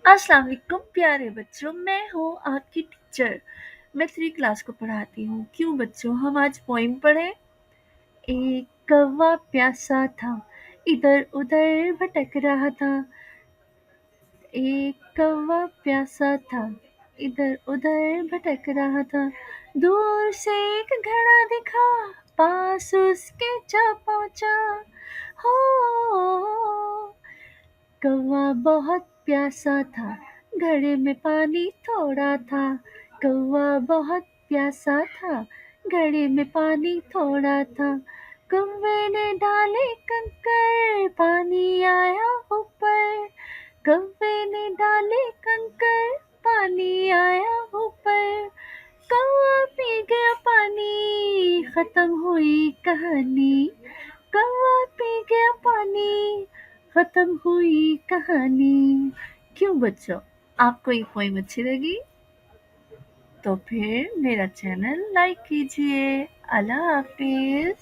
अस्सलाम वालेकुम प्यारे बच्चों, मैं हूँ आपकी टीचर। मैं 3 क्लास को पढ़ाती हूँ। क्यों बच्चों, हम आज पोइम पढ़ें। एक कौवा प्यासा था, इधर उधर भटक रहा था। एक कौवा प्यासा था, इधर उधर भटक रहा था। दूर से एक घड़ा दिखा, पास उसके जा पहुंचा। हो कौवा बहुत प्यासा था, घड़े में पानी थोड़ा था। कौवा बहुत प्यासा था, घड़े में पानी थोड़ा था। कौवे ने डाले कंकर, पानी आया ऊपर। कौवे ने डाले कंकर, पानी आया ऊपर। कौवा पी गया पानी, खत्म हुई कहानी। कौवा पी गया पानी, खत्म हुई कहानी। क्यों बच्चों, आपको ये पोइम अच्छी लगी? तो फिर मेरा चैनल लाइक कीजिए। अल्लाह हाफिज।